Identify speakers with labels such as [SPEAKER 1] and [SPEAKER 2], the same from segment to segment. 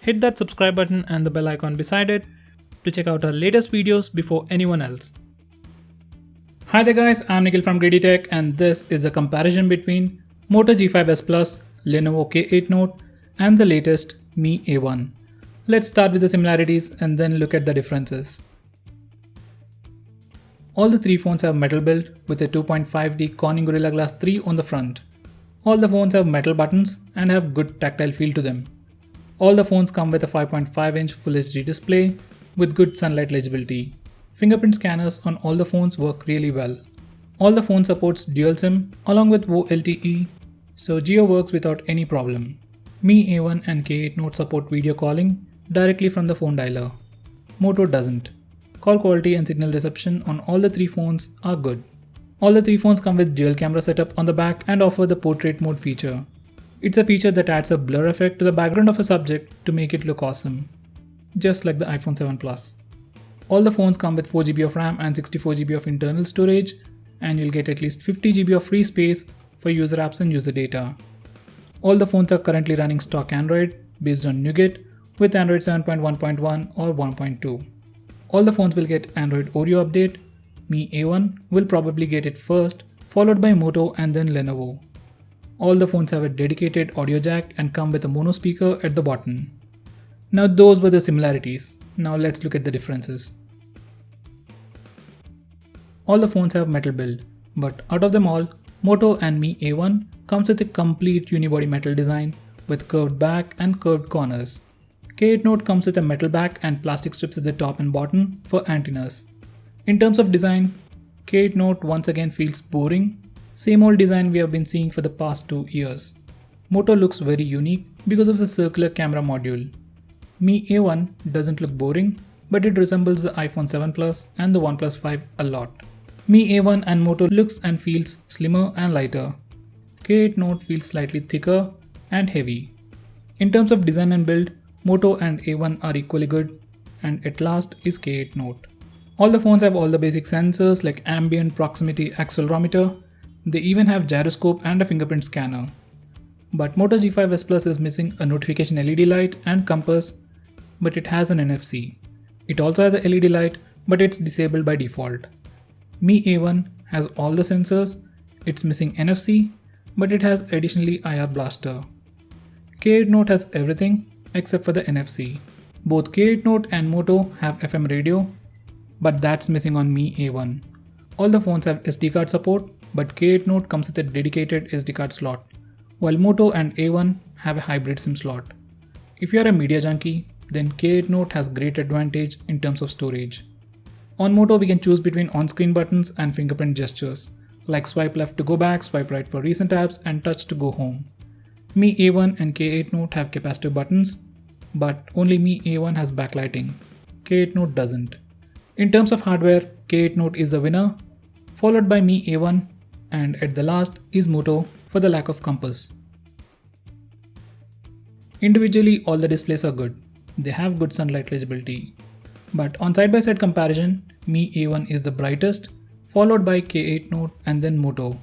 [SPEAKER 1] hit that subscribe button and the bell icon beside it to check out our latest videos before anyone else. Hi there guys, I'm Nikhil from GreedyTech and this is a comparison between Moto G5s Plus, Lenovo K8 Note and the latest Mi A1. Let's start with the similarities and then look at the differences. All the three phones have metal build with a 2.5D Corning Gorilla Glass 3 on the front. All the phones have metal buttons and have good tactile feel to them. All the phones come with a 5.5-inch Full HD display with good sunlight legibility. Fingerprint scanners on all the phones work really well. All the phone supports dual SIM along with VoLTE, so Jio works without any problem. Mi A1 and K8 Note support video calling directly from the phone dialer. Moto doesn't. Call quality and signal reception on all the three phones are good. All the three phones come with dual camera setup on the back and offer the portrait mode feature. It's a feature that adds a blur effect to the background of a subject to make it look awesome. Just like the iPhone 7 Plus. All the phones come with 4GB of RAM and 64GB of internal storage, and you'll get at least 50GB of free space for user apps and user data. All the phones are currently running stock Android based on Nougat with Android 7.1.1 or 1.2. All the phones will get Android Oreo update. Mi A1 will probably get it first, followed by Moto and then Lenovo. All the phones have a dedicated audio jack and come with a mono speaker at the bottom. Now those were the similarities. Now let's look at the differences. All the phones have metal build, but out of them all, Moto and Mi A1 comes with a complete unibody metal design with curved back and curved corners. K8 Note comes with a metal back and plastic strips at the top and bottom for antennas. In terms of design, K8 Note once again feels boring. Same old design we have been seeing for the past 2 years. Moto looks very unique because of the circular camera module. Mi A1 doesn't look boring, but it resembles the iPhone 7 Plus and the OnePlus 5 a lot. Mi A1 and Moto looks and feels slimmer and lighter. K8 Note feels slightly thicker and heavy. In terms of design and build, Moto and A1 are equally good, and at last is K8 Note. All the phones have all the basic sensors like ambient, proximity, accelerometer. They even have gyroscope and a fingerprint scanner. But Moto G5s Plus is missing a notification LED light and compass, but it has an NFC. It also has a LED light, but it's disabled by default. Mi A1 has all the sensors, it's missing NFC, but it has additionally IR blaster. K8 Note has everything except for the NFC. Both K8 Note and Moto have FM radio, but that's missing on Mi A1. All the phones have SD card support, but K8 Note comes with a dedicated SD card slot, while Moto and A1 have a hybrid SIM slot. If you are a media junkie, then K8 Note has great advantage in terms of storage. On Moto we can choose between on-screen buttons and fingerprint gestures, like swipe left to go back, swipe right for recent apps and touch to go home. Mi A1 and K8 Note have capacitive buttons, but only Mi A1 has backlighting. K8 Note doesn't. In terms of hardware, K8 Note is the winner, followed by Mi A1, and at the last is Moto for the lack of compass. Individually, all the displays are good. They have good sunlight legibility. But on side-by-side comparison, Mi A1 is the brightest, followed by K8 Note and then Moto.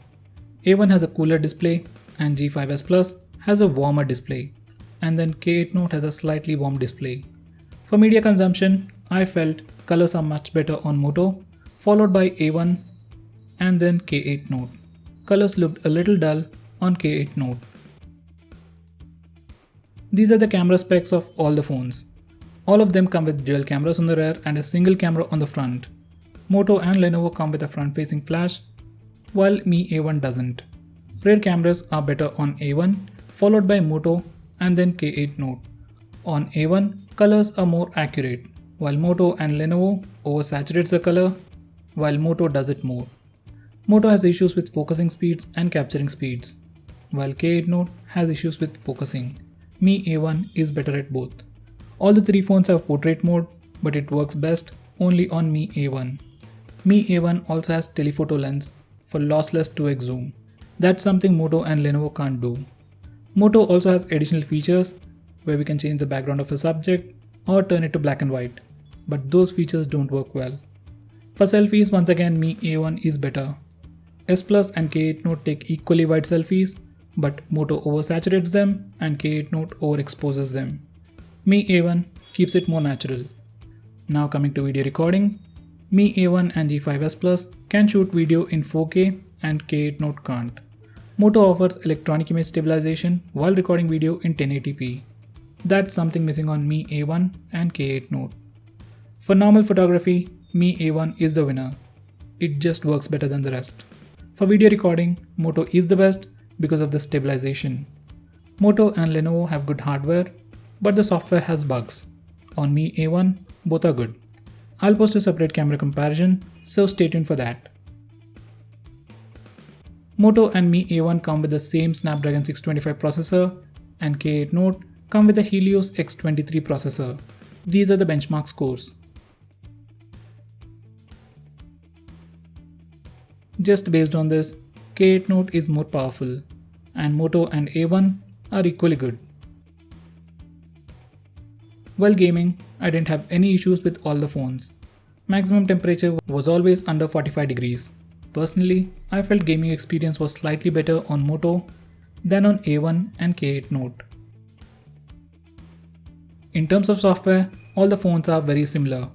[SPEAKER 1] A1 has a cooler display and G5s Plus has a warmer display, and then K8 Note has a slightly warm display. For media consumption, I felt colors are much better on Moto, followed by A1 and then K8 Note. Colors looked a little dull on K8 Note. These are the camera specs of all the phones. All of them come with dual cameras on the rear and a single camera on the front. Moto and Lenovo come with a front-facing flash, while Mi A1 doesn't. Rear cameras are better on A1, followed by Moto and then K8 Note. On A1, colors are more accurate, while Moto and Lenovo oversaturates the color, while Moto does it more. Moto has issues with focusing speeds and capturing speeds, while K8 Note has issues with focusing. Mi A1 is better at both. All the three phones have portrait mode, but it works best only on Mi A1. Mi A1 also has telephoto lens for lossless 2x zoom. That's something Moto and Lenovo can't do. Moto also has additional features where we can change the background of a subject or turn it to black and white, but those features don't work well. For selfies, once again Mi A1 is better. S Plus and K8 Note take equally wide selfies, but Moto oversaturates them and K8 Note overexposes them. Mi A1 keeps it more natural. Now coming to video recording, Mi A1 and G5s Plus can shoot video in 4K and K8 Note can't. Moto offers electronic image stabilization while recording video in 1080p. That's something missing on Mi A1 and K8 Note. For normal photography, Mi A1 is the winner. It just works better than the rest. For video recording, Moto is the best because of the stabilization. Moto and Lenovo have good hardware, but the software has bugs. On Mi A1, both are good. I'll post a separate camera comparison, so stay tuned for that. Moto and Mi A1 come with the same Snapdragon 625 processor, and K8 Note come with the Helios X23 processor. These are the benchmark scores. Just based on this, K8 Note is more powerful, and Moto and A1 are equally good. While gaming, I didn't have any issues with all the phones. Maximum temperature was always under 45 degrees. Personally, I felt gaming experience was slightly better on Moto than on A1 and K8 Note. In terms of software, all the phones are very similar,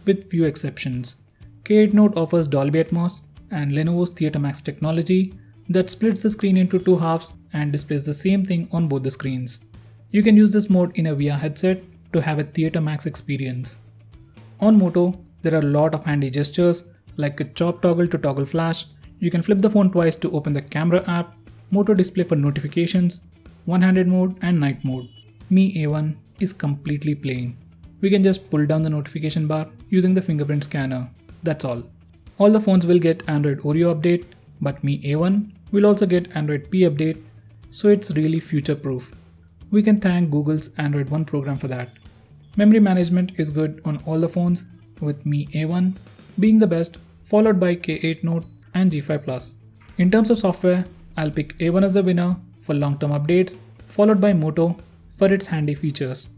[SPEAKER 1] with few exceptions. K8 Note offers Dolby Atmos and Lenovo's Theater Max technology that splits the screen into two halves and displays the same thing on both the screens. You can use this mode in a VR headset to have a Theater Max experience. On Moto, there are a lot of handy gestures like a chop toggle to toggle flash. You can flip the phone twice to open the camera app, Moto display for notifications, one-handed mode and night mode. Mi A1 is completely plain. We can just pull down the notification bar using the fingerprint scanner. That's all. All the phones will get Android Oreo update, but Mi A1 will also get Android P update, so it's really future-proof. We can thank Google's Android One program for that. Memory management is good on all the phones, with Mi A1 being the best, followed by K8 Note and G5 Plus. In terms of software, I'll pick A1 as the winner for long-term updates, followed by Moto for its handy features.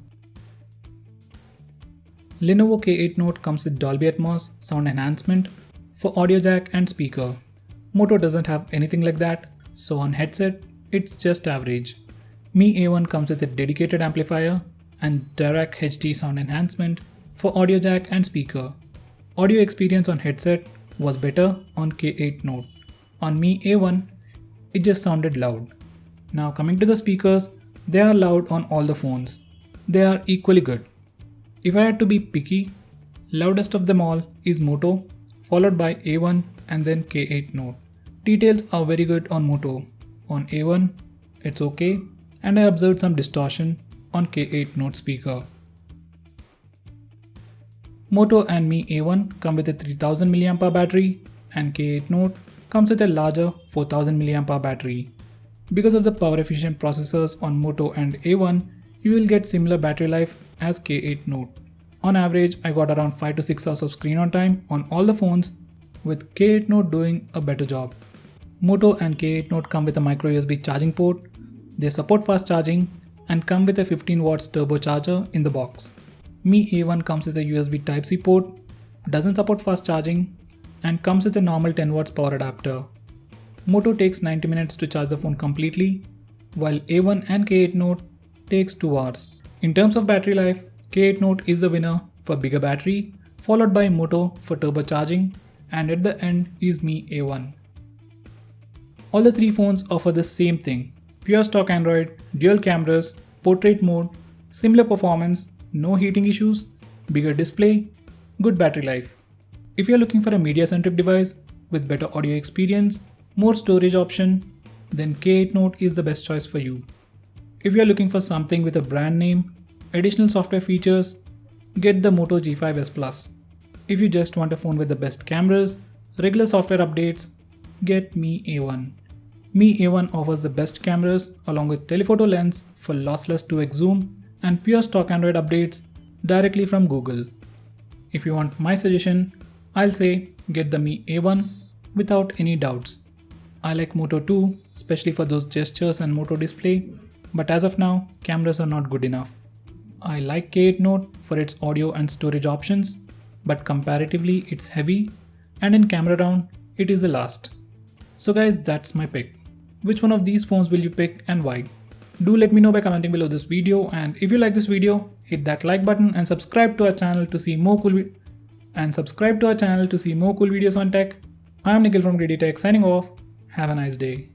[SPEAKER 1] Lenovo K8 Note comes with Dolby Atmos sound enhancement for audio jack and speaker. Moto doesn't have anything like that, so on headset, it's just average. Mi A1 comes with a dedicated amplifier and direct HD sound enhancement for audio jack and speaker. Audio experience on headset was better on K8 Note. On Mi A1, it just sounded loud. Now coming to the speakers, they are loud on all the phones. They are equally good. If I had to be picky, loudest of them all is Moto, followed by A1 and then K8 Note. Details are very good on Moto. On A1, it's okay, and I observed some distortion on K8 Note speaker. Moto and Mi A1 come with a 3000 mAh battery, and K8 Note comes with a larger 4000 mAh battery. Because of the power efficient processors on Moto and A1, you will get similar battery life as K8 Note. On average, I got around 5 to 6 hours of screen on time on all the phones, with K8 Note doing a better job. Moto and K8 Note come with a micro USB charging port. They support fast charging and come with a 15 watts turbo charger in the box. Mi A1 comes with a USB Type-C port, doesn't support fast charging, and comes with a normal 10 watts power adapter. Moto takes 90 minutes to charge the phone completely, while A1 and K8 Note takes 2 hours. In terms of battery life, K8 Note is the winner for bigger battery, followed by Moto for turbocharging, and at the end is Mi A1. All the three phones offer the same thing: pure stock Android, dual cameras, portrait mode, similar performance, no heating issues, bigger display, good battery life. If you're looking for a media-centric device with better audio experience, more storage option, then K8 Note is the best choice for you. If you're looking for something with a brand name, additional software features, get the Moto G5s Plus. If you just want a phone with the best cameras, regular software updates, get Mi A1. Mi A1 offers the best cameras along with telephoto lens for lossless 2x zoom and pure stock Android updates directly from Google. If you want my suggestion, I'll say get the Mi A1 without any doubts. I like Moto too, especially for those gestures and Moto display, but as of now, cameras are not good enough. I like K8 Note for its audio and storage options, but comparatively it's heavy, and in camera round, it is the last. So guys, that's my pick. Which one of these phones will you pick and why? Do let me know by commenting below this video, and if you like this video, hit that like button and subscribe to our channel to see more cool videos on tech. I am Nikhil from GreedyTech signing off. Have a nice day.